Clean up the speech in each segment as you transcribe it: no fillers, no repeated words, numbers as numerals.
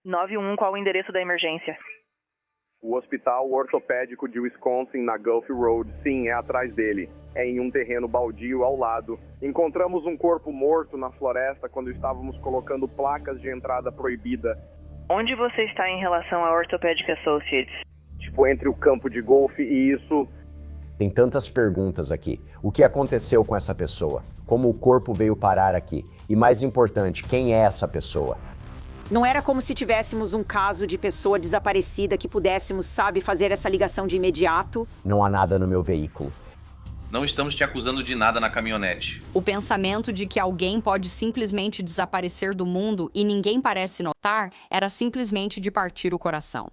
911, qual o endereço da emergência? O hospital ortopédico de Wisconsin, na Gulf Road, sim, é atrás dele. É em um terreno baldio ao lado. Encontramos um corpo morto na floresta quando estávamos colocando placas de entrada proibida. Onde você está em relação à Orthopedic Associates? Tipo, entre o campo de golfe e isso... Tem tantas perguntas aqui. O que aconteceu com essa pessoa? Como o corpo veio parar aqui? E mais importante, quem é essa pessoa? Não era como se tivéssemos um caso de pessoa desaparecida que pudéssemos, sabe, fazer essa ligação de imediato. Não há nada no meu veículo. Não estamos te acusando de nada na caminhonete. O pensamento de que alguém pode simplesmente desaparecer do mundo e ninguém parece notar era simplesmente de partir o coração.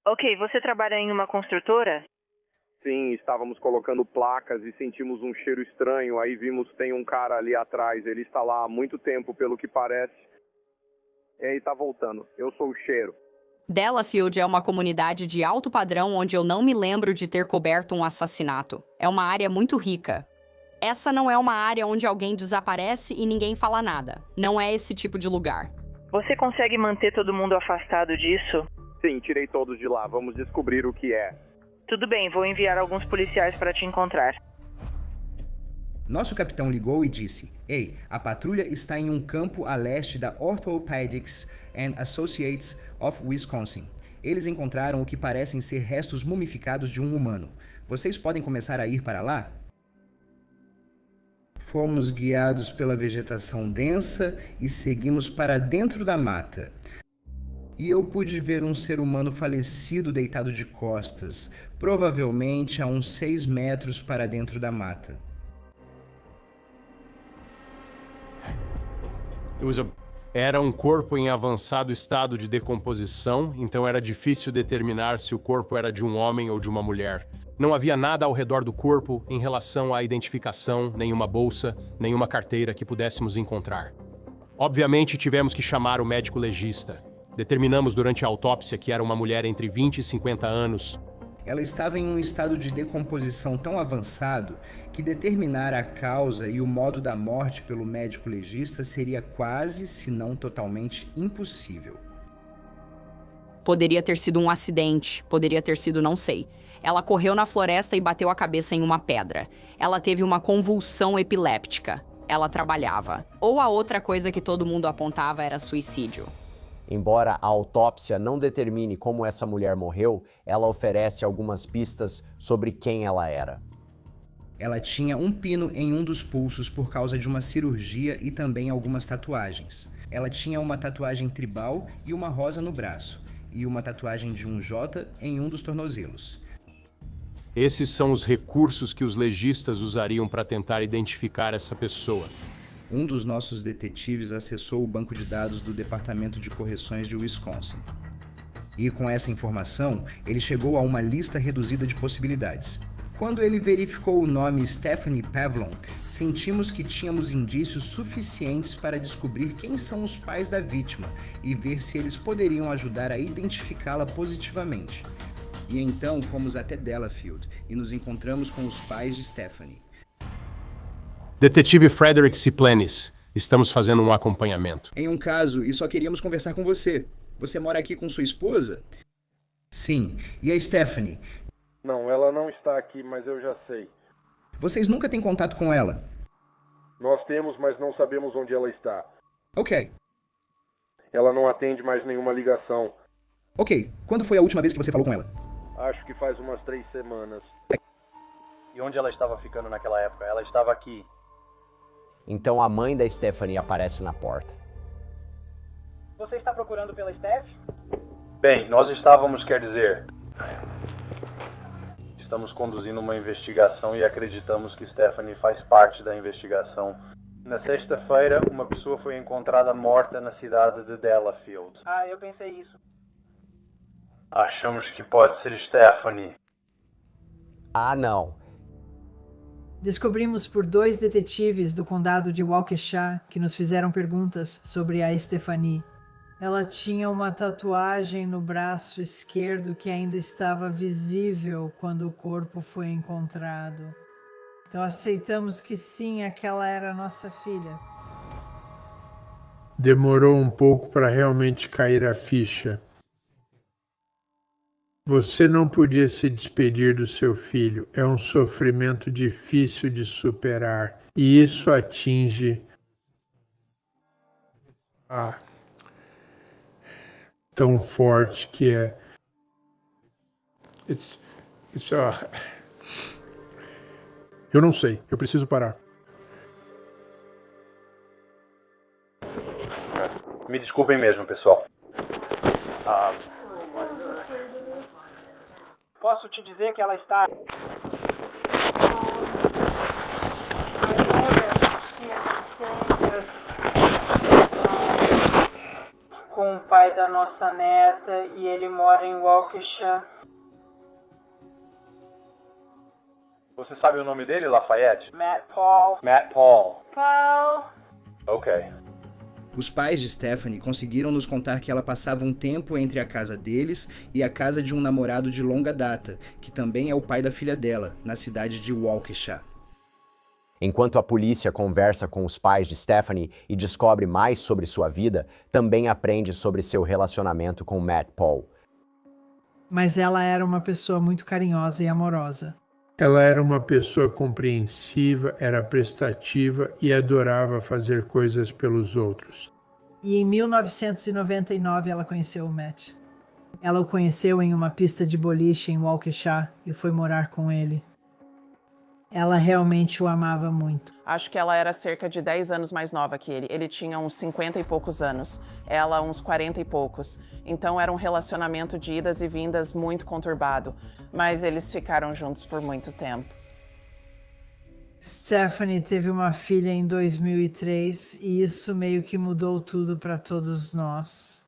Ok, você trabalha em uma construtora? Sim, estávamos colocando placas e sentimos um cheiro estranho. Aí vimos tem um cara ali atrás. Ele está lá há muito tempo, pelo que parece. E aí tá voltando. Eu sou o cheiro. Delafield é uma comunidade de alto padrão onde eu não me lembro de ter coberto um assassinato. É uma área muito rica. Essa não é uma área onde alguém desaparece e ninguém fala nada. Não é esse tipo de lugar. Você consegue manter todo mundo afastado disso? Sim, tirei todos de lá. Vamos descobrir o que é. Tudo bem, vou enviar alguns policiais para te encontrar. Nosso capitão ligou e disse: Ei, a patrulha está em um campo a leste da Orthopedics and Associates of Wisconsin. Eles encontraram o que parecem ser restos mumificados de um humano. Vocês podem começar a ir para lá? Fomos guiados pela vegetação densa e seguimos para dentro da mata. E eu pude ver um ser humano falecido deitado de costas, provavelmente a uns 6 metros para dentro da mata. Era um corpo em avançado estado de decomposição, então era difícil determinar se o corpo era de um homem ou de uma mulher. Não havia nada ao redor do corpo em relação à identificação, nenhuma bolsa, nenhuma carteira que pudéssemos encontrar. Obviamente, tivemos que chamar o médico legista. Determinamos durante a autópsia que era uma mulher entre 20 e 50 anos. Ela estava em um estado de decomposição tão avançado que determinar a causa e o modo da morte pelo médico legista seria quase, se não totalmente, impossível. Poderia ter sido um acidente, poderia ter sido não sei. Ela correu na floresta e bateu a cabeça em uma pedra. Ela teve uma convulsão epiléptica. Ela trabalhava. Ou a outra coisa que todo mundo apontava era suicídio. Embora a autópsia não determine como essa mulher morreu, ela oferece algumas pistas sobre quem ela era. Ela tinha um pino em um dos pulsos por causa de uma cirurgia e também algumas tatuagens. Ela tinha uma tatuagem tribal e uma rosa no braço, e uma tatuagem de um J em um dos tornozelos. Esses são os recursos que os legistas usariam para tentar identificar essa pessoa. Um dos nossos detetives acessou o banco de dados do Departamento de Correções de Wisconsin. E com essa informação, ele chegou a uma lista reduzida de possibilidades. Quando ele verificou o nome Stephanie Pavlon, sentimos que tínhamos indícios suficientes para descobrir quem são os pais da vítima e ver se eles poderiam ajudar a identificá-la positivamente. E então fomos até Delafield e nos encontramos com os pais de Stephanie. Detetive Frederick Ciplenis, estamos fazendo um acompanhamento. Em um caso, e só queríamos conversar com você. Você mora aqui com sua esposa? Sim. E a Stephanie? Não, ela não está aqui, mas eu já sei. Vocês nunca têm contato com ela? Nós temos, mas não sabemos onde ela está. Ok. Ela não atende mais nenhuma ligação. Ok. Quando foi a última vez que você falou com ela? Acho que faz umas 3 semanas. E onde ela estava ficando naquela época? Ela estava aqui. Então a mãe da Stephanie aparece na porta. Você está procurando pela Steph? Bem, nós estávamos, quer dizer... Estamos conduzindo uma investigação e acreditamos que Stephanie faz parte da investigação. Na sexta-feira, uma pessoa foi encontrada morta na cidade de Delafield. Ah, eu pensei isso. Achamos que pode ser Stephanie. Ah, não. Descobrimos por 2 detetives do condado de Waukesha que nos fizeram perguntas sobre a Stephanie. Ela tinha uma tatuagem no braço esquerdo que ainda estava visível quando o corpo foi encontrado. Então aceitamos que sim, aquela era nossa filha. Demorou um pouco para realmente cair a ficha. Você não podia se despedir do seu filho. É um sofrimento difícil de superar. E isso atinge tão forte que é. Eu não sei. Eu preciso parar. Me desculpem mesmo, pessoal. Posso te dizer que ela está... com o pai da nossa neta e ele mora em Waukesha. Você sabe o nome dele, Lafayette? Matt Paul. Matt Paul. Paul. Ok. Os pais de Stephanie conseguiram nos contar que ela passava um tempo entre a casa deles e a casa de um namorado de longa data, que também é o pai da filha dela, na cidade de Waukesha. Enquanto a polícia conversa com os pais de Stephanie e descobre mais sobre sua vida, também aprende sobre seu relacionamento com Matt Paul. Mas ela era uma pessoa muito carinhosa e amorosa. Ela era uma pessoa compreensiva, era prestativa e adorava fazer coisas pelos outros. E em 1999 ela conheceu o Matt. Ela o conheceu em uma pista de boliche em Waukesha e foi morar com ele. Ela realmente o amava muito. Acho que ela era cerca de 10 anos mais nova que ele. Ele tinha uns 50 e poucos anos, ela uns 40 e poucos. Então era um relacionamento de idas e vindas muito conturbado. Mas eles ficaram juntos por muito tempo. Stephanie teve uma filha em 2003 e isso meio que mudou tudo para todos nós.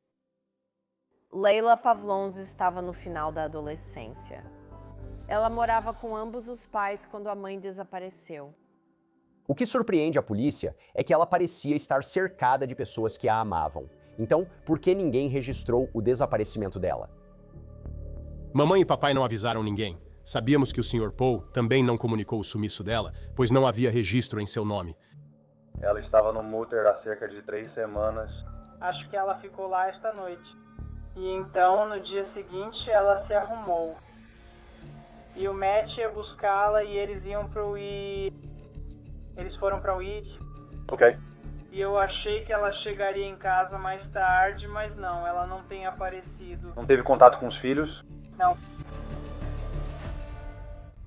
Leila Pavlons estava no final da adolescência. Ela morava com ambos os pais quando a mãe desapareceu. O que surpreende a polícia é que ela parecia estar cercada de pessoas que a amavam. Então, por que ninguém registrou o desaparecimento dela? Mamãe e papai não avisaram ninguém. Sabíamos que o Sr. Paul também não comunicou o sumiço dela, pois não havia registro em seu nome. Ela estava no Mutter há cerca de 3 semanas. Acho que ela ficou lá esta noite. E então, no dia seguinte, ela se arrumou. E o Matt ia buscá-la e eles iam pro I... Eles foram pra Weed. Ok. E eu achei que ela chegaria em casa mais tarde, mas não, ela não tem aparecido. Não teve contato com os filhos? Não.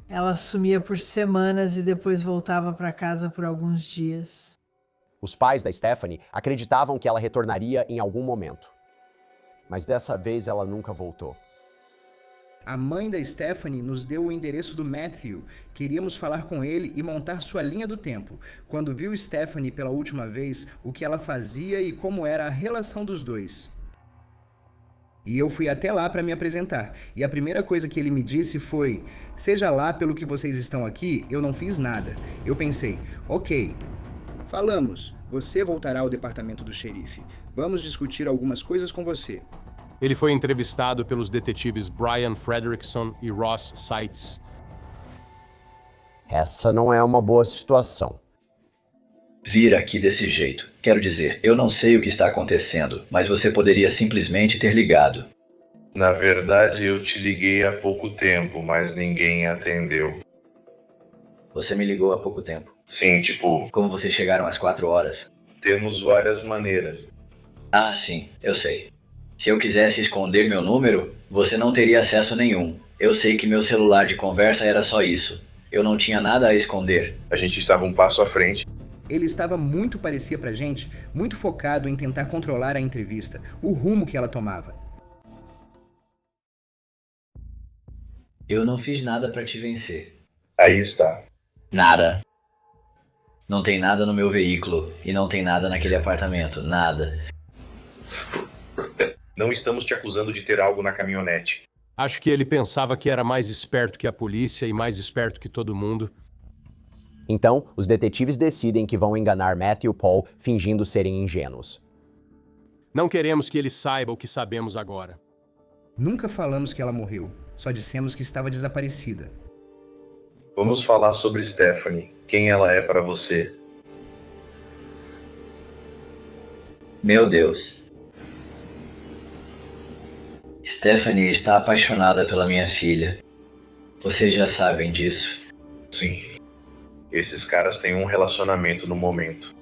Ela sumia por semanas e depois voltava pra casa por alguns dias. Os pais da Stephanie acreditavam que ela retornaria em algum momento. Mas dessa vez ela nunca voltou. A mãe da Stephanie nos deu o endereço do Matthew. Queríamos falar com ele e montar sua linha do tempo. Quando viu Stephanie pela última vez, o que ela fazia e como era a relação dos dois. E eu fui até lá para me apresentar. E a primeira coisa que ele me disse foi: seja lá pelo que vocês estão aqui, eu não fiz nada. Eu pensei, ok, falamos, você voltará ao departamento do xerife. Vamos discutir algumas coisas com você. Ele foi entrevistado pelos detetives Brian Frederickson e Ross Seitz. Essa não é uma boa situação. Vir aqui desse jeito. Quero dizer, eu não sei o que está acontecendo, mas você poderia simplesmente ter ligado. Na verdade, eu te liguei há pouco tempo, mas ninguém atendeu. Você me ligou há pouco tempo? Sim, tipo... Como vocês chegaram às 4 horas? Temos várias maneiras. Ah, sim, eu sei. Se eu quisesse esconder meu número, você não teria acesso nenhum. Eu sei que meu celular de conversa era só isso. Eu não tinha nada a esconder. A gente estava um passo à frente. Ele estava muito, parecia pra gente, muito focado em tentar controlar a entrevista, o rumo que ela tomava. Eu não fiz nada pra te vencer. Aí está. Nada. Não tem nada no meu veículo e não tem nada naquele apartamento, nada. Não estamos te acusando de ter algo na caminhonete. Acho que ele pensava que era mais esperto que a polícia e mais esperto que todo mundo. Então, os detetives decidem que vão enganar Matthew Paul fingindo serem ingênuos. Não queremos que ele saiba o que sabemos agora. Nunca falamos que ela morreu, só dissemos que estava desaparecida. Vamos falar sobre Stephanie. Quem ela é para você? Meu Deus. Stephanie está apaixonada pela minha filha. Vocês já sabem disso. Sim. Esses caras têm um relacionamento no momento.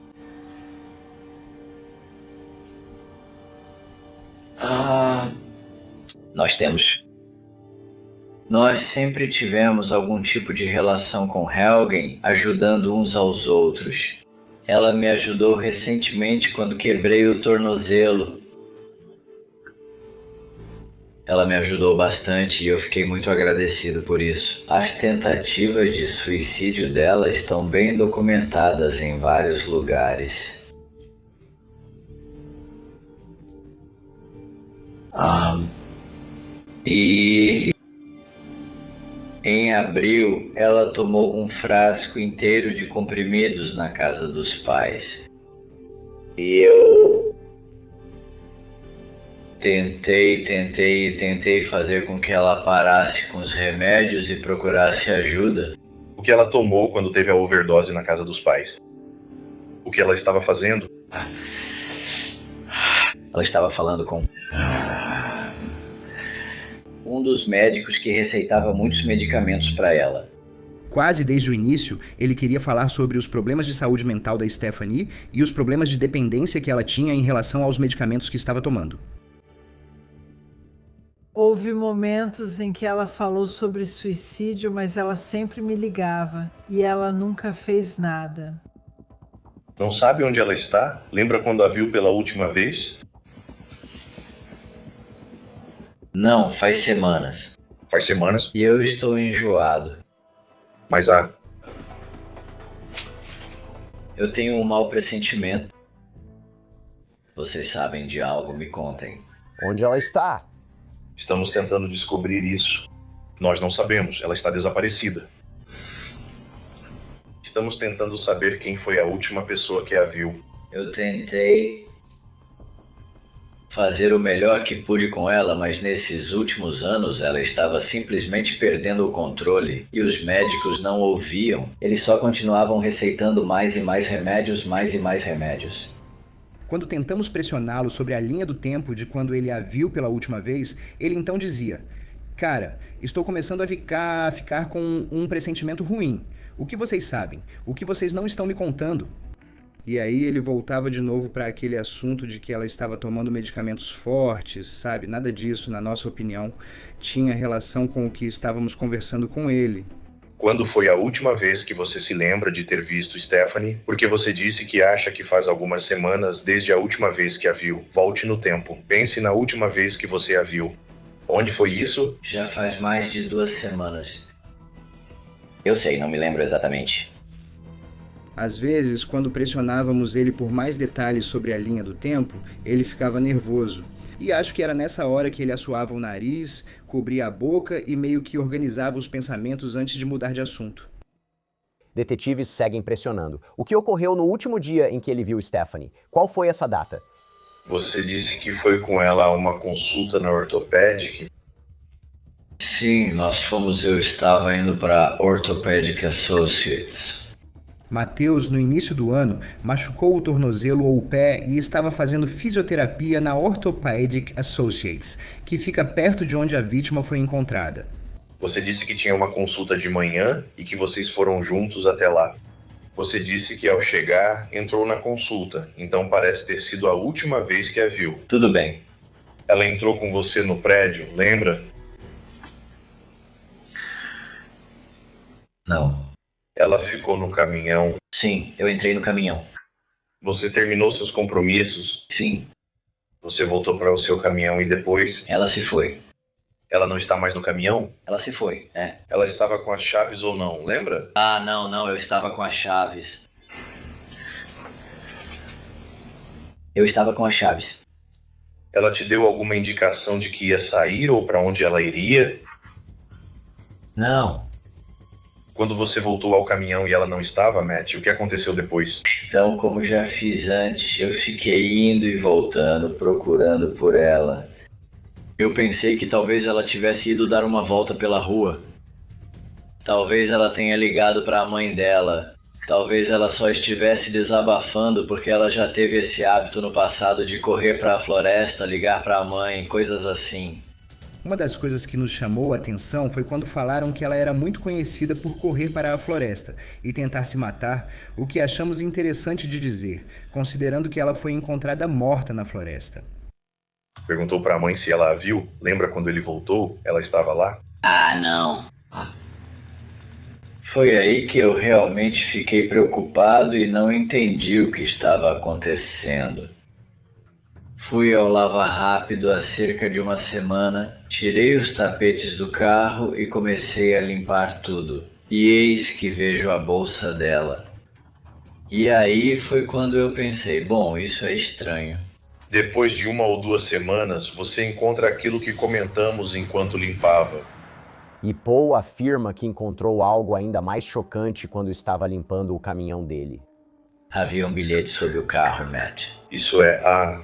Nós sempre tivemos algum tipo de relação com Helgen, ajudando uns aos outros. Ela me ajudou recentemente quando quebrei o tornozelo. Ela me ajudou bastante e eu fiquei muito agradecido por isso. As tentativas de suicídio dela estão bem documentadas em vários lugares. E em abril, ela tomou um frasco inteiro de comprimidos na casa dos pais. E eu tentei fazer com que ela parasse com os remédios e procurasse ajuda. O que ela tomou quando teve a overdose na casa dos pais? O que ela estava fazendo? Ela estava falando com um dos médicos que receitava muitos medicamentos para ela. Quase desde o início, ele queria falar sobre os problemas de saúde mental da Stephanie e os problemas de dependência que ela tinha em relação aos medicamentos que estava tomando. Houve momentos em que ela falou sobre suicídio, mas ela sempre me ligava e ela nunca fez nada. Não sabe onde ela está? Lembra quando a viu pela última vez? Não, faz semanas. Faz semanas? E eu estou enjoado. Mas eu tenho um mau pressentimento. Vocês sabem de algo, me contem. Onde ela está? Estamos tentando descobrir isso. Nós não sabemos, ela está desaparecida. Estamos tentando saber quem foi a última pessoa que a viu. Eu tentei fazer o melhor que pude com ela, mas nesses últimos anos ela estava simplesmente perdendo o controle e os médicos não ouviam. Eles só continuavam receitando mais e mais remédios, mais e mais remédios. Quando tentamos pressioná-lo sobre a linha do tempo de quando ele a viu pela última vez, ele então dizia: "Cara, estou começando a ficar com um pressentimento ruim. O que vocês sabem? O que vocês não estão me contando?" E aí ele voltava de novo para aquele assunto de que ela estava tomando medicamentos fortes, sabe? Nada disso, na nossa opinião, tinha relação com o que estávamos conversando com ele. Quando foi a última vez que você se lembra de ter visto Stephanie? Porque você disse que acha que faz algumas semanas desde a última vez que a viu. Volte no tempo. Pense na última vez que você a viu. Onde foi isso? Já faz mais de 2 semanas. Eu sei, não me lembro exatamente. Às vezes, quando pressionávamos ele por mais detalhes sobre a linha do tempo, ele ficava nervoso. E acho que era nessa hora que ele assoava o nariz, cobria a boca e meio que organizava os pensamentos antes de mudar de assunto. Detetives seguem pressionando. O que ocorreu no último dia em que ele viu Stephanie? Qual foi essa data? Você disse que foi com ela a uma consulta na Orthopedic? Sim, nós fomos. Eu estava indo para Orthopedic Associates. Matheus, no início do ano, machucou o tornozelo ou o pé e estava fazendo fisioterapia na Orthopedic Associates, que fica perto de onde a vítima foi encontrada. Você disse que tinha uma consulta de manhã e que vocês foram juntos até lá. Você disse que ao chegar, entrou na consulta, então parece ter sido a última vez que a viu. Tudo bem. Ela entrou com você no prédio, lembra? Não. Ela ficou no caminhão? Sim, eu entrei no caminhão. Você terminou seus compromissos? Sim. Você voltou para o seu caminhão e depois? Ela se foi. Ela não está mais no caminhão? Ela se foi, é. Ela estava com as chaves ou não, lembra? Não, eu estava com as chaves. Eu estava com as chaves. Ela te deu alguma indicação de que ia sair ou para onde ela iria? Não. Quando você voltou ao caminhão e ela não estava, Matt, o que aconteceu depois? Então, como já fiz antes, eu fiquei indo e voltando, procurando por ela. Eu pensei que talvez ela tivesse ido dar uma volta pela rua. Talvez ela tenha ligado para a mãe dela. Talvez ela só estivesse desabafando porque ela já teve esse hábito no passado de correr para a floresta, ligar para a mãe, coisas assim. Uma das coisas que nos chamou a atenção foi quando falaram que ela era muito conhecida por correr para a floresta e tentar se matar, o que achamos interessante de dizer, considerando que ela foi encontrada morta na floresta. Perguntou para a mãe se ela a viu. Lembra quando ele voltou? Ela estava lá? Ah, não. Foi aí que eu realmente fiquei preocupado e não entendi o que estava acontecendo. Fui ao Lava Rápido há cerca de uma semana, tirei os tapetes do carro e comecei a limpar tudo. E eis que vejo a bolsa dela. E aí foi quando eu pensei, bom, isso é estranho. Depois de 1 ou 2 semanas, você encontra aquilo que comentamos enquanto limpava. E Paul afirma que encontrou algo ainda mais chocante quando estava limpando o caminhão dele. Havia um bilhete sobre o carro, Matt. Isso é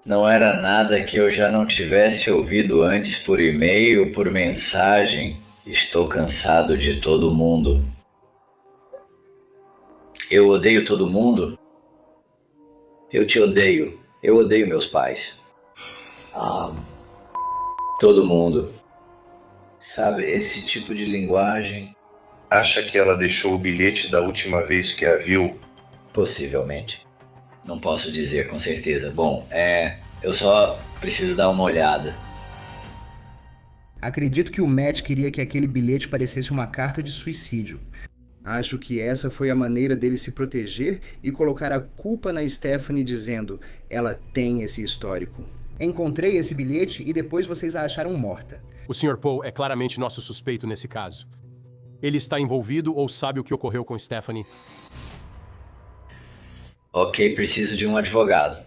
Não era nada que eu já não tivesse ouvido antes por e-mail, por mensagem. Estou cansado de todo mundo. Eu odeio todo mundo? Eu te odeio. Eu odeio meus pais. Todo mundo. Sabe, esse tipo de linguagem. Acha que ela deixou o bilhete da última vez que a viu? Possivelmente. Não posso dizer com certeza. Bom, eu só preciso dar uma olhada. Acredito que o Matt queria que aquele bilhete parecesse uma carta de suicídio. Acho que essa foi a maneira dele se proteger e colocar a culpa na Stephanie dizendo, ela tem esse histórico. Encontrei esse bilhete e depois vocês a acharam morta. O Sr. Paul é claramente nosso suspeito nesse caso. Ele está envolvido ou sabe o que ocorreu com Stephanie? Ok, preciso de um advogado.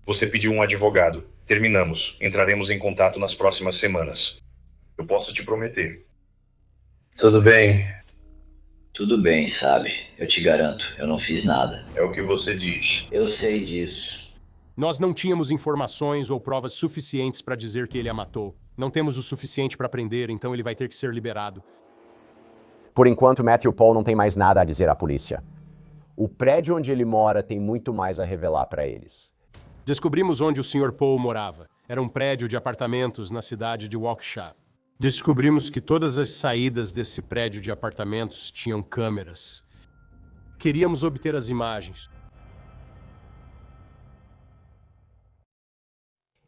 Você pediu um advogado. Terminamos. Entraremos em contato nas próximas semanas. Eu posso te prometer. Tudo bem. Tudo bem, sabe? Eu te garanto, eu não fiz nada. É o que você diz. Eu sei disso. Nós não tínhamos informações ou provas suficientes para dizer que ele a matou. Não temos o suficiente para prender, então ele vai ter que ser liberado. Por enquanto, Matthew Paul não tem mais nada a dizer à polícia. O prédio onde ele mora tem muito mais a revelar para eles. Descobrimos onde o Sr. Paul morava. Era um prédio de apartamentos na cidade de Waukesha. Descobrimos que todas as saídas desse prédio de apartamentos tinham câmeras. Queríamos obter as imagens.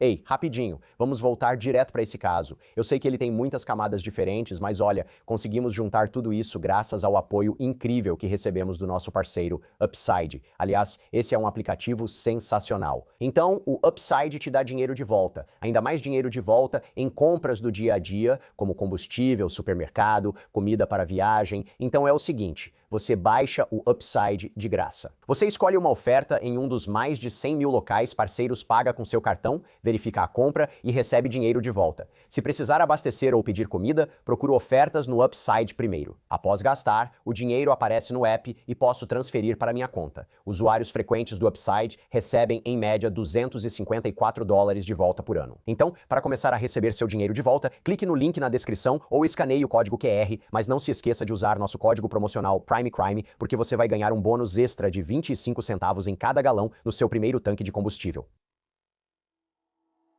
Ei, rapidinho, vamos voltar direto para esse caso. Eu sei que ele tem muitas camadas diferentes, mas olha, conseguimos juntar tudo isso graças ao apoio incrível que recebemos do nosso parceiro Upside. Aliás, esse é um aplicativo sensacional. Então, o Upside te dá dinheiro de volta, ainda mais dinheiro de volta em compras do dia a dia, como combustível, supermercado, comida para viagem. Então é o seguinte, você baixa o Upside de graça. Você escolhe uma oferta em um dos mais de 100 mil locais parceiros, paga com seu cartão, verifica a compra e recebe dinheiro de volta. Se precisar abastecer ou pedir comida, procura ofertas no Upside primeiro. Após gastar, o dinheiro aparece no app e posso transferir para minha conta. Usuários frequentes do Upside recebem, em média, $254 de volta por ano. Então, para começar a receber seu dinheiro de volta, clique no link na descrição ou escaneie o código QR, mas não se esqueça de usar nosso código promocional PrimeCrime, porque você vai ganhar um bônus extra de 25 centavos em cada galão no seu primeiro tanque de combustível.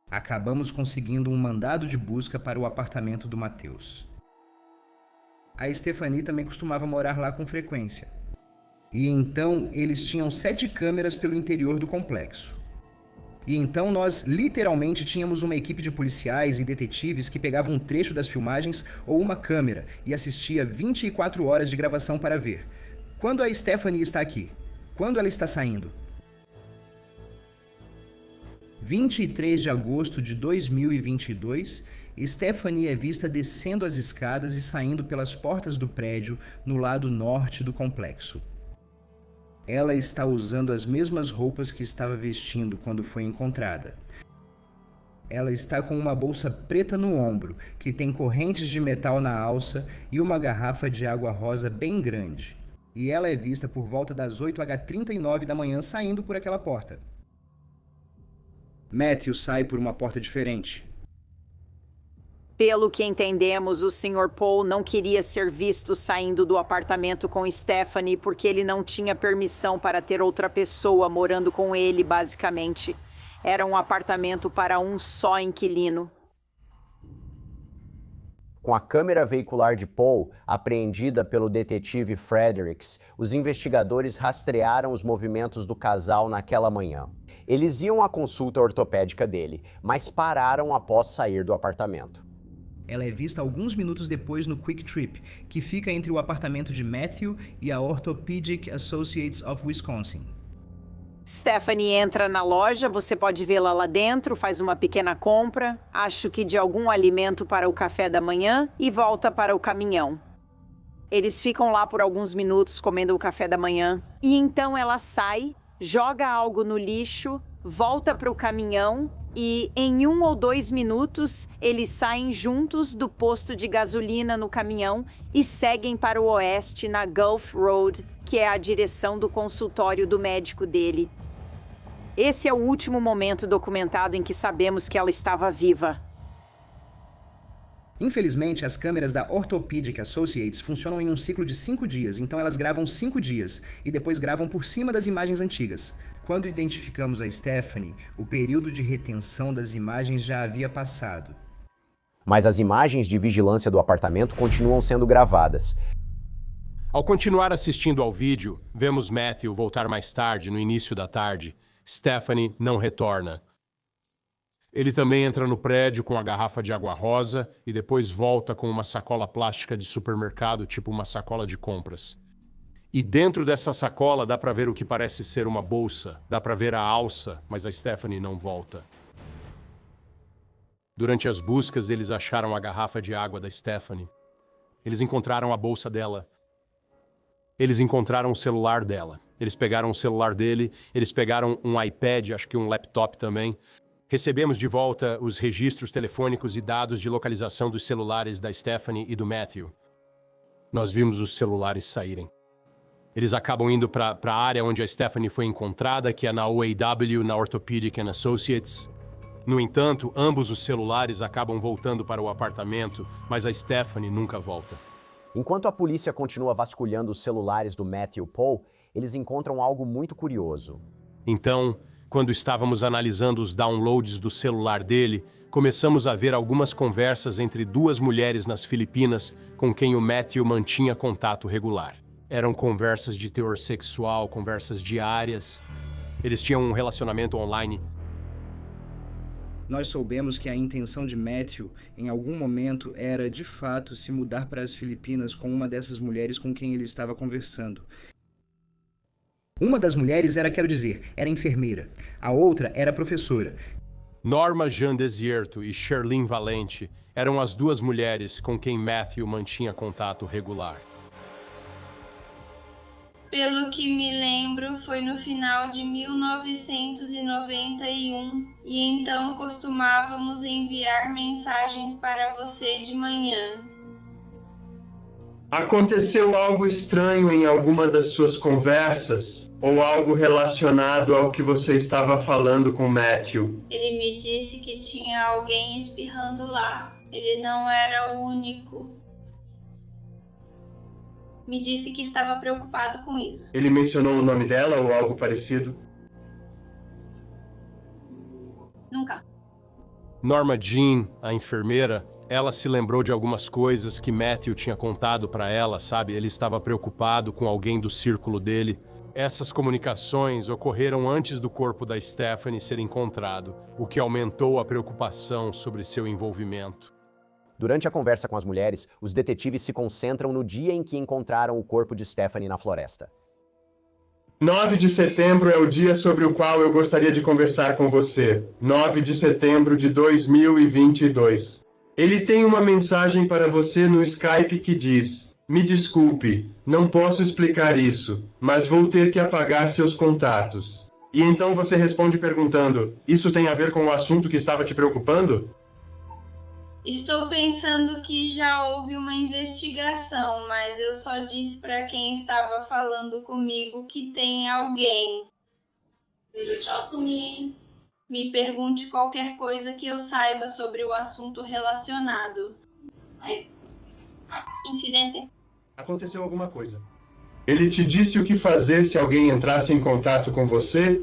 Acabamos conseguindo um mandado de busca para o apartamento do Matheus. A Stephanie também costumava morar lá com frequência. E então eles tinham 7 câmeras pelo interior do complexo. E então nós literalmente tínhamos uma equipe de policiais e detetives que pegavam um trecho das filmagens ou uma câmera e assistia 24 horas de gravação para ver. Quando a Stephanie está aqui? Quando ela está saindo? 23 de agosto de 2022, Stephanie é vista descendo as escadas e saindo pelas portas do prédio no lado norte do complexo. Ela está usando as mesmas roupas que estava vestindo quando foi encontrada. Ela está com uma bolsa preta no ombro, que tem correntes de metal na alça e uma garrafa de água rosa bem grande. E ela é vista por volta das 8h39 da manhã saindo por aquela porta. Matthew sai por uma porta diferente. Pelo que entendemos, o Sr. Paul não queria ser visto saindo do apartamento com Stephanie porque ele não tinha permissão para ter outra pessoa morando com ele, basicamente. Era um apartamento para um só inquilino. Com a câmera veicular de Paul apreendida pelo detetive Fredericks, os investigadores rastrearam os movimentos do casal naquela manhã. Eles iam à consulta ortopédica dele, mas pararam após sair do apartamento. Ela é vista alguns minutos depois no Quick Trip, que fica entre o apartamento de Matthew e a Orthopedic Associates of Wisconsin. Stephanie entra na loja, você pode vê-la lá dentro, faz uma pequena compra, acho que de algum alimento para o café da manhã e volta para o caminhão. Eles ficam lá por alguns minutos comendo o café da manhã e então ela sai, joga algo no lixo, volta para o caminhão e em 1 ou 2 minutos eles saem juntos do posto de gasolina no caminhão e seguem para o oeste na Gulf Road, que é a direção do consultório do médico dele. Esse é o último momento documentado em que sabemos que ela estava viva. Infelizmente, as câmeras da Orthopedic Associates funcionam em um ciclo de 5 dias, então elas gravam 5 dias e depois gravam por cima das imagens antigas. Quando identificamos a Stephanie, o período de retenção das imagens já havia passado. Mas as imagens de vigilância do apartamento continuam sendo gravadas. Ao continuar assistindo ao vídeo, vemos Matthew voltar mais tarde, no início da tarde. Stephanie não retorna. Ele também entra no prédio com a garrafa de água rosa e depois volta com uma sacola plástica de supermercado, tipo uma sacola de compras. E dentro dessa sacola dá para ver o que parece ser uma bolsa. Dá para ver a alça, mas a Stephanie não volta. Durante as buscas, eles acharam a garrafa de água da Stephanie. Eles encontraram a bolsa dela. Eles encontraram o celular dela. Eles pegaram o celular dele, eles pegaram um iPad, acho que um laptop também. Recebemos de volta os registros telefônicos e dados de localização dos celulares da Stephanie e do Matthew. Nós vimos os celulares saírem. Eles acabam indo para a área onde a Stephanie foi encontrada, que é na OAW, na Orthopedic Associates. No entanto, ambos os celulares acabam voltando para o apartamento, mas a Stephanie nunca volta. Enquanto a polícia continua vasculhando os celulares do Matthew Paul, eles encontram algo muito curioso. Então, quando estávamos analisando os downloads do celular dele, começamos a ver algumas conversas entre 2 mulheres nas Filipinas com quem o Matthew mantinha contato regular. Eram conversas de teor sexual, conversas diárias. Eles tinham um relacionamento online. Nós soubemos que a intenção de Matthew, em algum momento, era, de fato, se mudar para as Filipinas com uma dessas mulheres com quem ele estava conversando. Uma das mulheres era enfermeira. A outra era professora. Norma Jean Desierto e Sherlyn Valente eram as 2 mulheres com quem Matthew mantinha contato regular. Pelo que me lembro, foi no final de 1991 e então costumávamos enviar mensagens para você de manhã. Aconteceu algo estranho em alguma das suas conversas? Ou algo relacionado ao que você estava falando com Matthew? Ele me disse que tinha alguém espirrando lá. Ele não era o único. Me disse que estava preocupado com isso. Ele mencionou o nome dela ou algo parecido? Nunca. Norma Jean, a enfermeira, ela se lembrou de algumas coisas que Matthew tinha contado para ela, sabe? Ele estava preocupado com alguém do círculo dele. Essas comunicações ocorreram antes do corpo da Stephanie ser encontrado, o que aumentou a preocupação sobre seu envolvimento. Durante a conversa com as mulheres, os detetives se concentram no dia em que encontraram o corpo de Stephanie na floresta. 9 de setembro é o dia sobre o qual eu gostaria de conversar com você. 9 de setembro de 2022. Ele tem uma mensagem para você no Skype que diz: Me desculpe, não posso explicar isso, mas vou ter que apagar seus contatos. E então você responde perguntando, isso tem a ver com o assunto que estava te preocupando? Estou pensando que já houve uma investigação, mas eu só disse para quem estava falando comigo que tem alguém. Me pergunte qualquer coisa que eu saiba sobre o assunto relacionado. Incidente. Aconteceu alguma coisa. Ele te disse o que fazer se alguém entrasse em contato com você?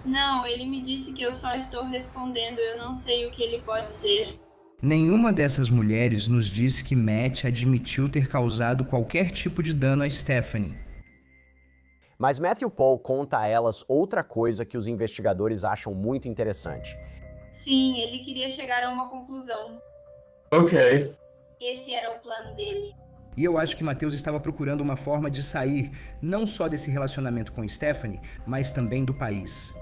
Não, ele me disse que eu só estou respondendo, eu não sei o que ele pode ser. Nenhuma dessas mulheres nos disse que Matt admitiu ter causado qualquer tipo de dano a Stephanie. Mas Matthew Paul conta a elas outra coisa que os investigadores acham muito interessante. Sim, ele queria chegar a uma conclusão. Ok. Esse era o plano dele. E eu acho que Mateus estava procurando uma forma de sair, não só desse relacionamento com Stephanie, mas também do país.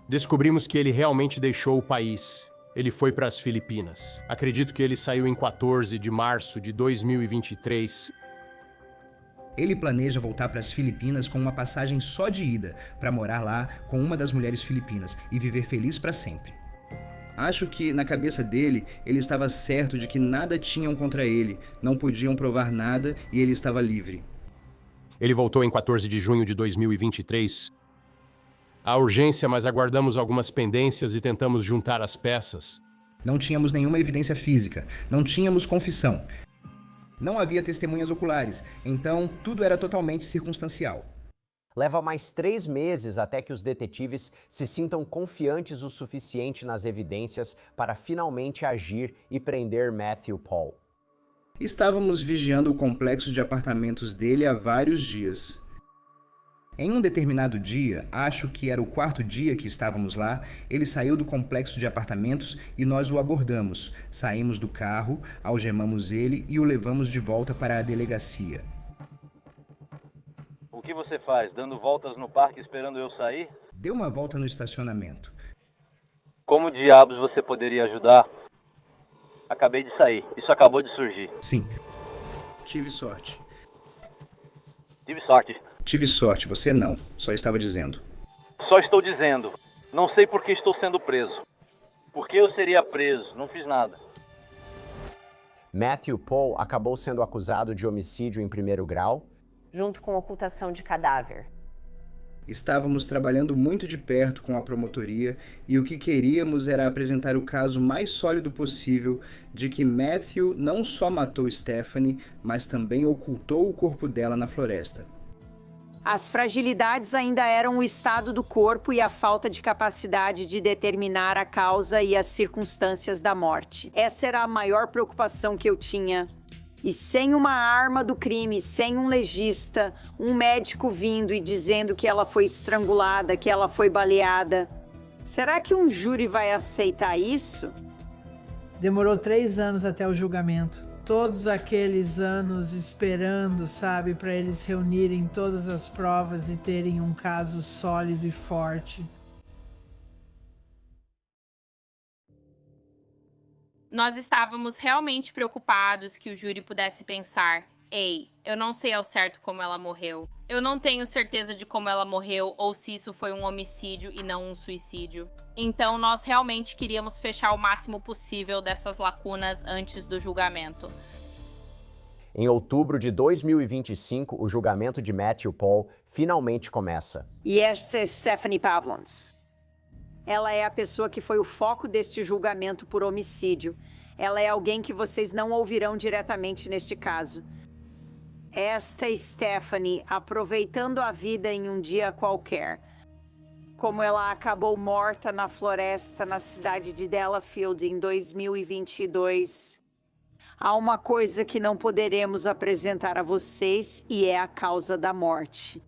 Descobrimos que ele realmente deixou o país. Ele foi para as Filipinas. Acredito que ele saiu em 14 de março de 2023. Ele planeja voltar para as Filipinas com uma passagem só de ida, para morar lá com uma das mulheres filipinas e viver feliz para sempre. Acho que, na cabeça dele, ele estava certo de que nada tinham contra ele, não podiam provar nada e ele estava livre. Ele voltou em 14 de junho de 2023. Há urgência, mas aguardamos algumas pendências e tentamos juntar as peças. Não tínhamos nenhuma evidência física, não tínhamos confissão. Não havia testemunhas oculares, então tudo era totalmente circunstancial. Leva mais 3 meses até que os detetives se sintam confiantes o suficiente nas evidências para finalmente agir e prender Matthew Paul. Estávamos vigiando o complexo de apartamentos dele há vários dias. Em um determinado dia, acho que era o 4º dia que estávamos lá, ele saiu do complexo de apartamentos e nós o abordamos. Saímos do carro, algemamos ele e o levamos de volta para a delegacia. O que você faz? Dando voltas no parque esperando eu sair? Deu uma volta no estacionamento. Como diabos você poderia ajudar? Acabei de sair. Isso acabou de surgir. Sim. Tive sorte. Tive sorte. Tive sorte, você não. Só estava dizendo. Só estou dizendo. Não sei por que estou sendo preso. Por que eu seria preso? Não fiz nada. Matthew Paul acabou sendo acusado de homicídio em 1º grau, junto com ocultação de cadáver. Estávamos trabalhando muito de perto com a promotoria e o que queríamos era apresentar o caso mais sólido possível de que Matthew não só matou Stephanie, mas também ocultou o corpo dela na floresta. As fragilidades ainda eram o estado do corpo e a falta de capacidade de determinar a causa e as circunstâncias da morte. Essa era a maior preocupação que eu tinha. E sem uma arma do crime, sem um legista, um médico vindo e dizendo que ela foi estrangulada, que ela foi baleada. Será que um júri vai aceitar isso? Demorou 3 anos até o julgamento. Todos aqueles anos esperando, sabe, para eles reunirem todas as provas e terem um caso sólido e forte. Nós estávamos realmente preocupados que o júri pudesse pensar: ei, eu não sei ao certo como ela morreu. Eu não tenho certeza de como ela morreu ou se isso foi um homicídio e não um suicídio. Então, nós realmente queríamos fechar o máximo possível dessas lacunas antes do julgamento. Em outubro de 2025, o julgamento de Matthew Paul finalmente começa. E esta é Stephanie Pavlons. Ela é a pessoa que foi o foco deste julgamento por homicídio. Ela é alguém que vocês não ouvirão diretamente neste caso. Esta é Stephanie, aproveitando a vida em um dia qualquer. Como ela acabou morta na floresta na cidade de Delafield em 2022. Há uma coisa que não poderemos apresentar a vocês e é a causa da morte.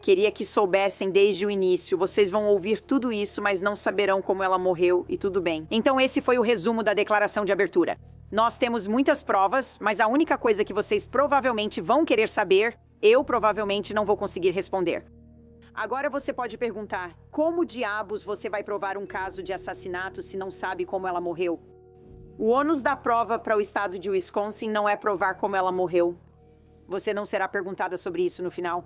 Queria que soubessem desde o início. Vocês vão ouvir tudo isso, mas não saberão como ela morreu e tudo bem. Então esse foi o resumo da declaração de abertura. Nós temos muitas provas, mas a única coisa que vocês provavelmente vão querer saber, eu provavelmente não vou conseguir responder. Agora você pode perguntar, como diabos você vai provar um caso de assassinato se não sabe como ela morreu? O ônus da prova para o estado de Wisconsin não é provar como ela morreu. Você não será perguntada sobre isso no final.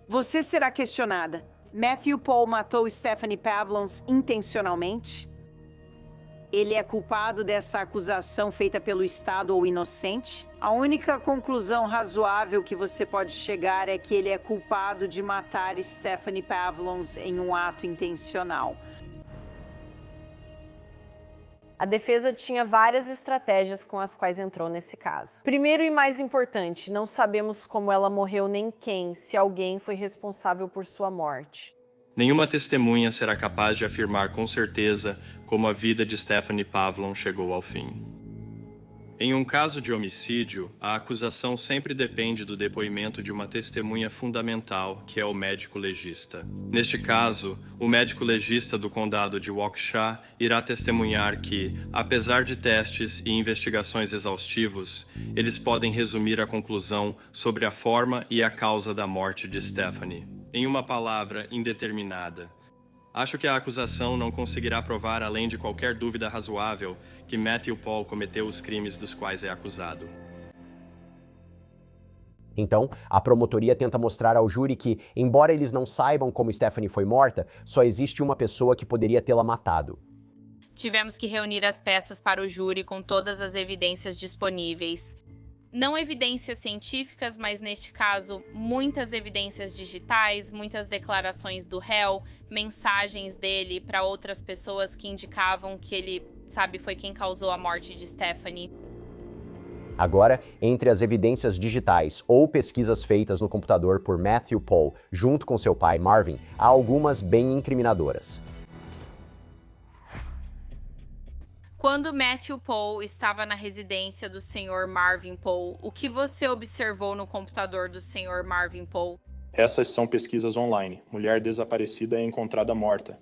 Você será questionada. Matthew Paul matou Stephanie Pavlons intencionalmente? Ele é culpado dessa acusação feita pelo Estado ou inocente? A única conclusão razoável que você pode chegar é que ele é culpado de matar Stephanie Pavlons em um ato intencional. A defesa tinha várias estratégias com as quais entrou nesse caso. Primeiro e mais importante, não sabemos como ela morreu nem quem, se alguém foi responsável por sua morte. Nenhuma testemunha será capaz de afirmar com certeza como a vida de Stephanie Pavlon chegou ao fim. Em um caso de homicídio, a acusação sempre depende do depoimento de uma testemunha fundamental, que é o médico legista. Neste caso, o médico legista do condado de Waukesha irá testemunhar que, apesar de testes e investigações exaustivos, eles podem resumir a conclusão sobre a forma e a causa da morte de Stephanie. Em uma palavra, indeterminada. Acho que a acusação não conseguirá provar, além de qualquer dúvida razoável, que Matthew Paul cometeu os crimes dos quais é acusado. Então, a promotoria tenta mostrar ao júri que, embora eles não saibam como Stephanie foi morta, só existe uma pessoa que poderia tê-la matado. Tivemos que reunir as peças para o júri com todas as evidências disponíveis. Não evidências científicas, mas neste caso, muitas evidências digitais, muitas declarações do réu, mensagens dele para outras pessoas que indicavam que ele, foi quem causou a morte de Stephanie. Agora, entre as evidências digitais ou pesquisas feitas no computador por Matthew Paul junto com seu pai Marvin, há algumas bem incriminadoras. Quando Matthew Paul estava na residência do Sr. Marvin Paul, o que você observou no computador do Sr. Marvin Paul? Essas são pesquisas online. Mulher desaparecida é encontrada morta.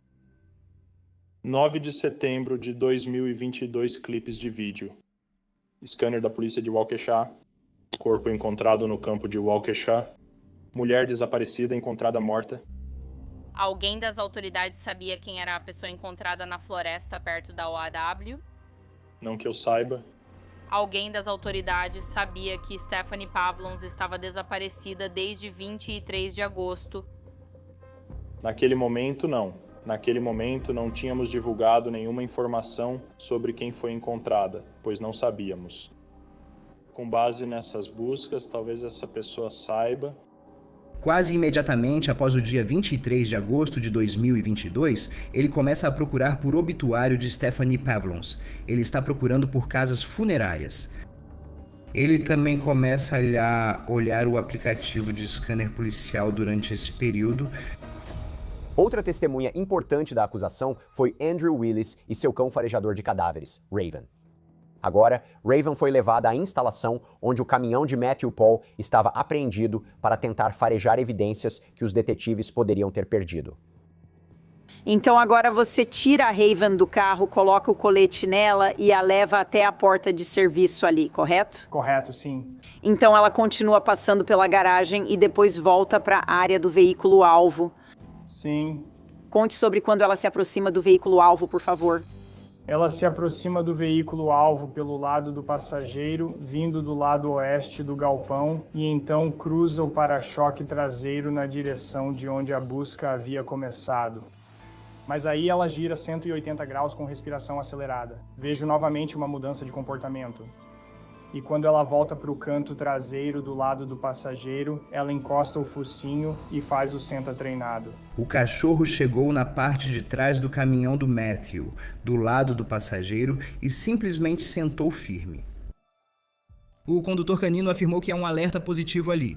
9 de setembro de 2022 clipes de vídeo. Scanner da polícia de Waukesha. Corpo encontrado no campo de Waukesha. Mulher desaparecida encontrada morta. Alguém das autoridades sabia quem era a pessoa encontrada na floresta perto da OAW? Não que eu saiba. Alguém das autoridades sabia que Stephanie Pavlons estava desaparecida desde 23 de agosto? Naquele momento, não. Naquele momento, não tínhamos divulgado nenhuma informação sobre quem foi encontrada, pois não sabíamos. Com base nessas buscas, talvez essa pessoa saiba. Quase imediatamente após o dia 23 de agosto de 2022, ele começa a procurar por obituário de Stephanie Pavlons. Ele está procurando por casas funerárias. Ele também começa a olhar o aplicativo de scanner policial durante esse período. Outra testemunha importante da acusação foi Andrew Willis e seu cão farejador de cadáveres, Raven. Agora, Raven foi levada à instalação onde o caminhão de Matthew Paul estava apreendido para tentar farejar evidências que os detetives poderiam ter perdido. Então agora você tira a Raven do carro, coloca o colete nela e a leva até a porta de serviço ali, correto? Correto, sim. Então ela continua passando pela garagem e depois volta para a área do veículo-alvo. Sim. Conte sobre quando ela se aproxima do veículo-alvo, por favor. Ela se aproxima do veículo-alvo pelo lado do passageiro, vindo do lado oeste do galpão, e então cruza o para-choque traseiro na direção de onde a busca havia começado. Mas aí ela gira 180 graus com respiração acelerada. Vejo novamente uma mudança de comportamento. E quando ela volta para o canto traseiro do lado do passageiro, ela encosta o focinho e faz o senta treinado. O cachorro chegou na parte de trás do caminhão do Matthew, do lado do passageiro, e simplesmente sentou firme. O condutor canino afirmou que há um alerta positivo ali.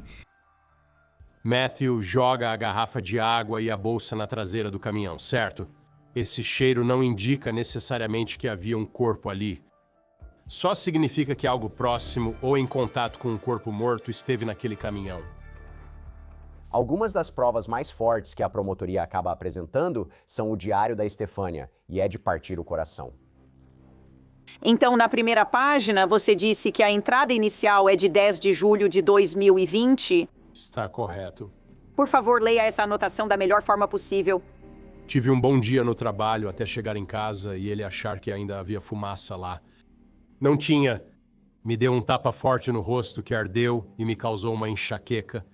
Matthew joga a garrafa de água e a bolsa na traseira do caminhão, certo? Esse cheiro não indica necessariamente que havia um corpo ali. Só significa que algo próximo ou em contato com um corpo morto esteve naquele caminhão. Algumas das provas mais fortes que a promotoria acaba apresentando são o diário da Estefânia, e é de partir o coração. Então, na primeira página, você disse que a entrada inicial é de 10 de julho de 2020. Está correto. Por favor, leia essa anotação da melhor forma possível. Tive um bom dia no trabalho até chegar em casa e ele achar que ainda havia fumaça lá. Não tinha. Me deu um tapa forte no rosto que ardeu e me causou uma enxaqueca.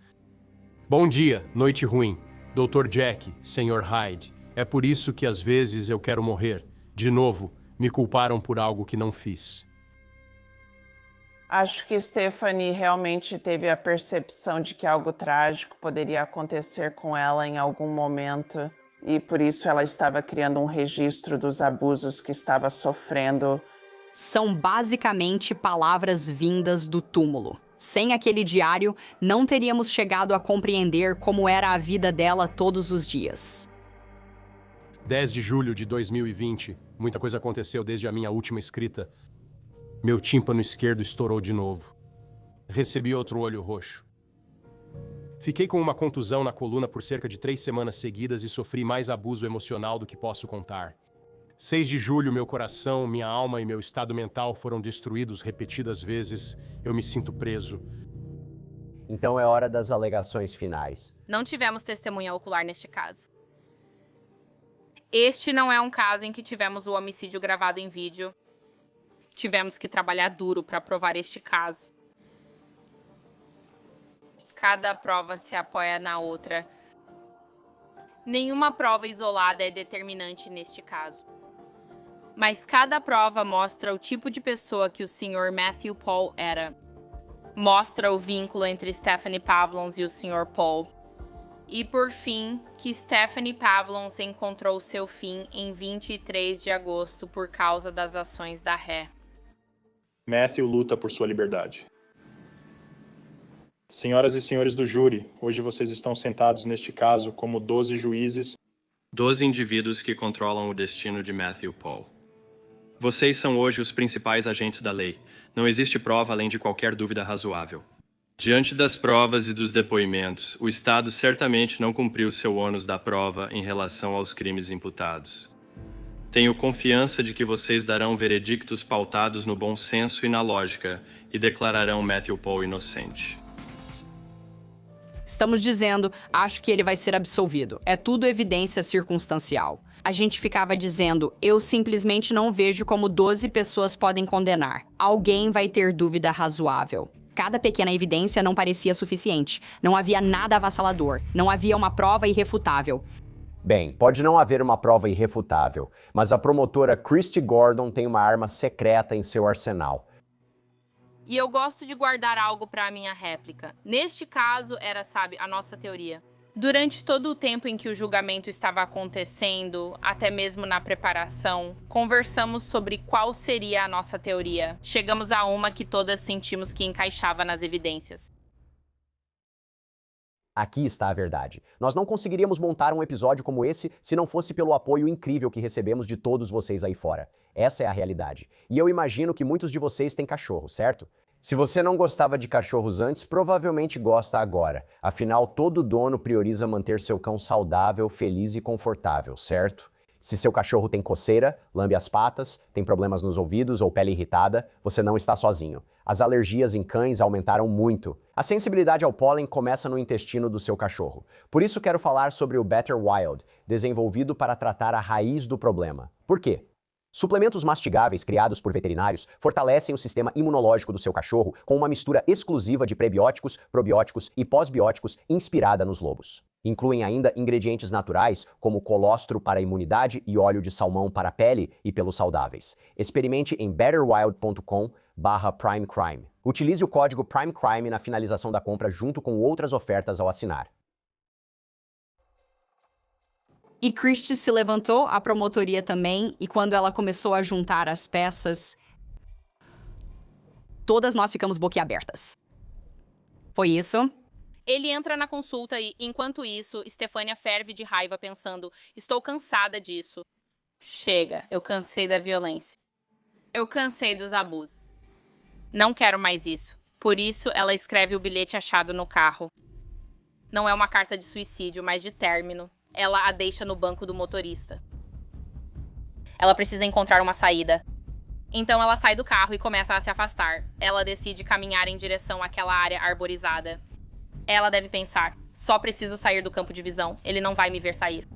Bom dia, noite ruim. Dr. Jack, Sr. Hyde. É por isso que às vezes eu quero morrer. De novo, me culparam por algo que não fiz. Acho que Stephanie realmente teve a percepção de que algo trágico poderia acontecer com ela em algum momento e por isso ela estava criando um registro dos abusos que estava sofrendo. São basicamente palavras vindas do túmulo. Sem aquele diário, não teríamos chegado a compreender como era a vida dela todos os dias. 10 de julho de 2020. Muita coisa aconteceu desde a minha última escrita. Meu tímpano esquerdo estourou de novo. Recebi outro olho roxo. Fiquei com uma contusão na coluna por cerca de 3 semanas seguidas e sofri mais abuso emocional do que posso contar. 6 de julho, meu coração, minha alma e meu estado mental foram destruídos repetidas vezes. Eu me sinto preso. Então é hora das alegações finais. Não tivemos testemunha ocular neste caso. Este não é um caso em que tivemos o homicídio gravado em vídeo. Tivemos que trabalhar duro para provar este caso. Cada prova se apoia na outra. Nenhuma prova isolada é determinante neste caso. Mas cada prova mostra o tipo de pessoa que o Sr. Matthew Paul era. Mostra o vínculo entre Stephanie Pavlons e o Sr. Paul. E, por fim, que Stephanie Pavlons encontrou seu fim em 23 de agosto por causa das ações da ré. Matthew luta por sua liberdade. Senhoras e senhores do júri, hoje vocês estão sentados neste caso como 12 juízes. 12 indivíduos que controlam o destino de Matthew Paul. Vocês são hoje os principais agentes da lei. Não existe prova além de qualquer dúvida razoável. Diante das provas e dos depoimentos, o Estado certamente não cumpriu seu ônus da prova em relação aos crimes imputados. Tenho confiança de que vocês darão veredictos pautados no bom senso e na lógica e declararão Matthew Paul inocente. Estamos dizendo, acho que ele vai ser absolvido. É tudo evidência circunstancial. A gente ficava dizendo, eu simplesmente não vejo como 12 pessoas podem condenar. Alguém vai ter dúvida razoável. Cada pequena evidência não parecia suficiente. Não havia nada avassalador. Não havia uma prova irrefutável. Bem, pode não haver uma prova irrefutável, mas a promotora Christy Gordon tem uma arma secreta em seu arsenal. E eu gosto de guardar algo para a minha réplica. Neste caso, era, a nossa teoria. Durante todo o tempo em que o julgamento estava acontecendo, até mesmo na preparação, conversamos sobre qual seria a nossa teoria. Chegamos a uma que todas sentimos que encaixava nas evidências. Aqui está a verdade. Nós não conseguiríamos montar um episódio como esse se não fosse pelo apoio incrível que recebemos de todos vocês aí fora. Essa é a realidade. E eu imagino que muitos de vocês têm cachorro, certo? Se você não gostava de cachorros antes, provavelmente gosta agora. Afinal, todo dono prioriza manter seu cão saudável, feliz e confortável, certo? Se seu cachorro tem coceira, lambe as patas, tem problemas nos ouvidos ou pele irritada, você não está sozinho. As alergias em cães aumentaram muito. A sensibilidade ao pólen começa no intestino do seu cachorro. Por isso quero falar sobre o Better Wild, desenvolvido para tratar a raiz do problema. Por quê? Suplementos mastigáveis criados por veterinários fortalecem o sistema imunológico do seu cachorro com uma mistura exclusiva de prebióticos, probióticos e pós-bióticos inspirada nos lobos. Incluem ainda ingredientes naturais como colostro para a imunidade e óleo de salmão para a pele e pelos saudáveis. Experimente em betterwild.com/primecrime. Utilize o código PrimeCrime na finalização da compra junto com outras ofertas ao assinar. E Christy se levantou, a promotoria também, e quando ela começou a juntar as peças, todas nós ficamos boquiabertas. Foi isso? Ele entra na consulta e, enquanto isso, Stefania ferve de raiva pensando, estou cansada disso. Chega, eu cansei da violência. Eu cansei dos abusos. Não quero mais isso. Por isso, ela escreve o bilhete achado no carro. Não é uma carta de suicídio, mas de término. Ela a deixa no banco do motorista. Ela precisa encontrar uma saída. Então ela sai do carro e começa a se afastar. Ela decide caminhar em direção àquela área arborizada. Ela deve pensar, só preciso sair do campo de visão, ele não vai me ver sair.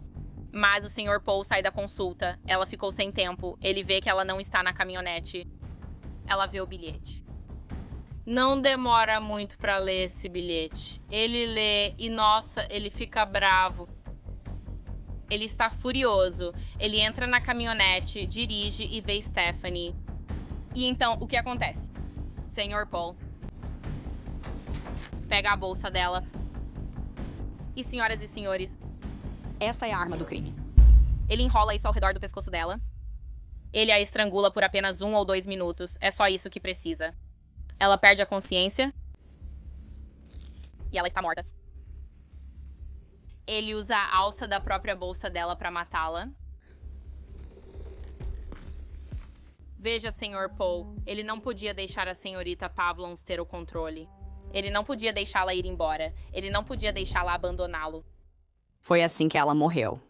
Mas o Sr. Paul sai da consulta, ela ficou sem tempo, ele vê que ela não está na caminhonete. Ela vê o bilhete. Não demora muito pra ler esse bilhete. Ele lê e, nossa, ele fica bravo. Ele está furioso. Ele entra na caminhonete, dirige e vê Stephanie. E então, o que acontece? Sr. Paul pega a bolsa dela. E, senhoras e senhores, esta é a arma do crime. Ele enrola isso ao redor do pescoço dela. Ele a estrangula por apenas 1 ou 2 minutos. É só isso que precisa. Ela perde a consciência. E ela está morta. Ele usa a alça da própria bolsa dela para matá-la. Veja, Sr. Paul, ele não podia deixar a senhorita Pavlons ter o controle. Ele não podia deixá-la ir embora. Ele não podia deixá-la abandoná-lo. Foi assim que ela morreu.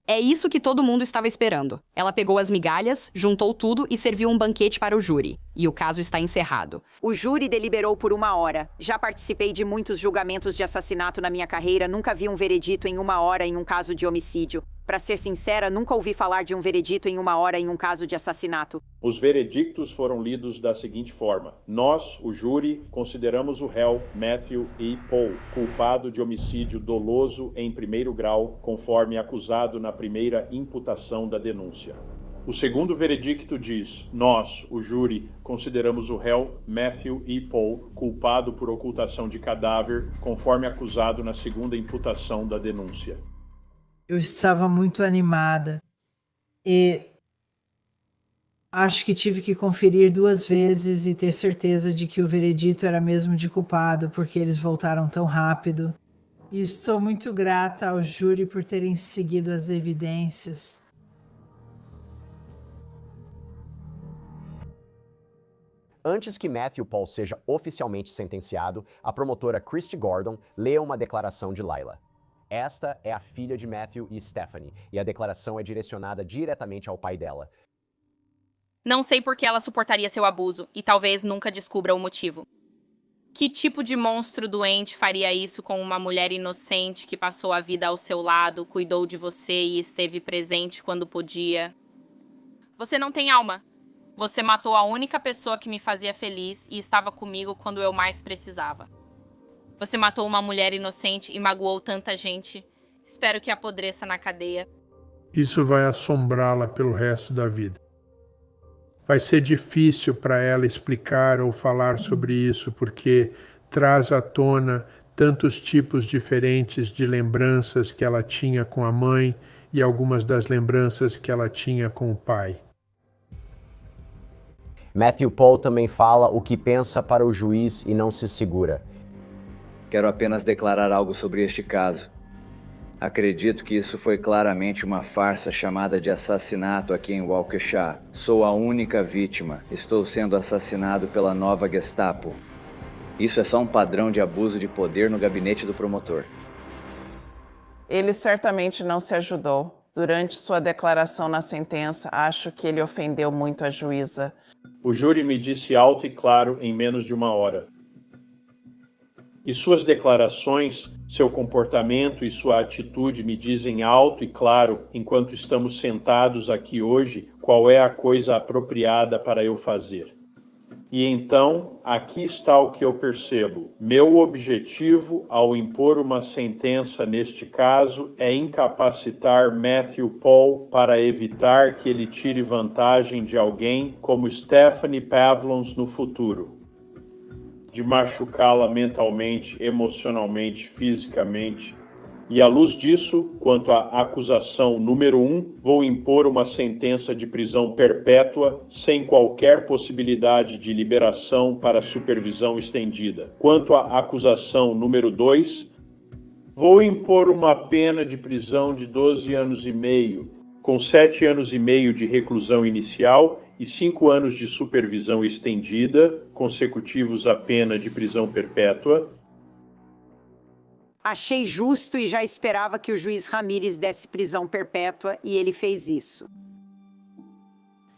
É isso que todo mundo estava esperando. Ela pegou as migalhas, juntou tudo e serviu um banquete para o júri. E o caso está encerrado. O júri deliberou por 1 hora. Já participei de muitos julgamentos de assassinato na minha carreira. Nunca vi um veredito em 1 hora em um caso de homicídio. Para ser sincera, nunca ouvi falar de um veredito em 1 hora em um caso de assassinato. Os veredictos foram lidos da seguinte forma. Nós, o júri, consideramos o réu Matthew E. Paul culpado de homicídio doloso em 1º grau, conforme acusado na primeira imputação da denúncia. O segundo veredicto diz: nós, o júri, consideramos o réu Matthew E. Paul culpado por ocultação de cadáver, conforme acusado na segunda imputação da denúncia. Eu estava muito animada e acho que tive que conferir 2 vezes e ter certeza de que o veredito era mesmo de culpado, porque eles voltaram tão rápido. E estou muito grata ao júri por terem seguido as evidências. Antes que Matthew Paul seja oficialmente sentenciado, a promotora Christy Gordon lê uma declaração de Lila. Esta é a filha de Matthew e Stephanie, e a declaração é direcionada diretamente ao pai dela. Não sei por que ela suportaria seu abuso, e talvez nunca descubra o motivo. Que tipo de monstro doente faria isso com uma mulher inocente que passou a vida ao seu lado, cuidou de você e esteve presente quando podia? Você não tem alma. Você matou a única pessoa que me fazia feliz e estava comigo quando eu mais precisava. Você matou uma mulher inocente e magoou tanta gente. Espero que apodreça na cadeia. Isso vai assombrá-la pelo resto da vida. Vai ser difícil para ela explicar ou falar sobre isso, porque traz à tona tantos tipos diferentes de lembranças que ela tinha com a mãe e algumas das lembranças que ela tinha com o pai. Matthew Paul também fala o que pensa para o juiz e não se segura. Quero apenas declarar algo sobre este caso. Acredito que isso foi claramente uma farsa chamada de assassinato aqui em Waukesha. Sou a única vítima. Estou sendo assassinado pela nova Gestapo. Isso é só um padrão de abuso de poder no gabinete do promotor. Ele certamente não se ajudou. Durante sua declaração na sentença, acho que ele ofendeu muito a juíza. O júri me disse alto e claro em menos de 1 hora. E suas declarações, seu comportamento e sua atitude me dizem alto e claro, enquanto estamos sentados aqui hoje, qual é a coisa apropriada para eu fazer. E então, aqui está o que eu percebo. Meu objetivo ao impor uma sentença neste caso é incapacitar Matthew Paul para evitar que ele tire vantagem de alguém como Stephanie Pavlons no futuro. De machucá-la mentalmente, emocionalmente, fisicamente. E à luz disso, quanto à acusação número 1, vou impor uma sentença de prisão perpétua sem qualquer possibilidade de liberação para supervisão estendida. Quanto à acusação número 2, vou impor uma pena de prisão de 12 anos e meio, com 7 anos e meio de reclusão inicial e 5 anos de supervisão estendida, consecutivos à pena de prisão perpétua. Achei justo e já esperava que o juiz Ramírez desse prisão perpétua e ele fez isso.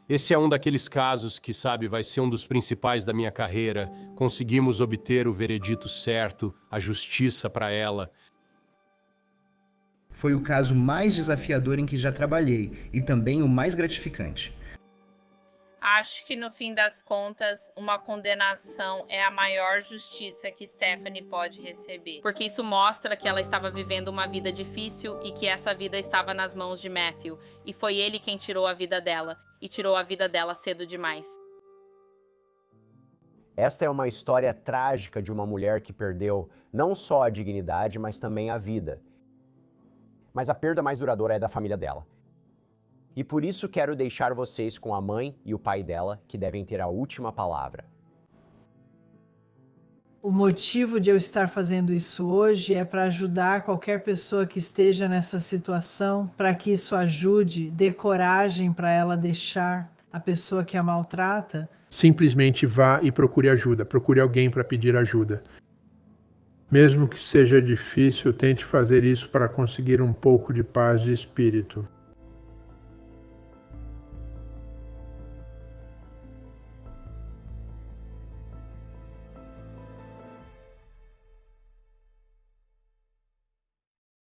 Esse é um daqueles casos que, sabe, vai ser um dos principais da minha carreira. Conseguimos obter o veredito certo, a justiça para ela. Foi o caso mais desafiador em que já trabalhei e também o mais gratificante. Acho que no fim das contas, uma condenação é a maior justiça que Stephanie pode receber. Porque isso mostra que ela estava vivendo uma vida difícil e que essa vida estava nas mãos de Matthew. E foi ele quem tirou a vida dela. E tirou a vida dela cedo demais. Esta é uma história trágica de uma mulher que perdeu não só a dignidade, mas também a vida. Mas a perda mais duradoura é da família dela. E por isso quero deixar vocês com a mãe e o pai dela, que devem ter a última palavra. O motivo de eu estar fazendo isso hoje é para ajudar qualquer pessoa que esteja nessa situação, para que isso ajude, dê coragem para ela deixar a pessoa que a maltrata. Simplesmente vá e procure ajuda, procure alguém para pedir ajuda. Mesmo que seja difícil, tente fazer isso para conseguir um pouco de paz de espírito.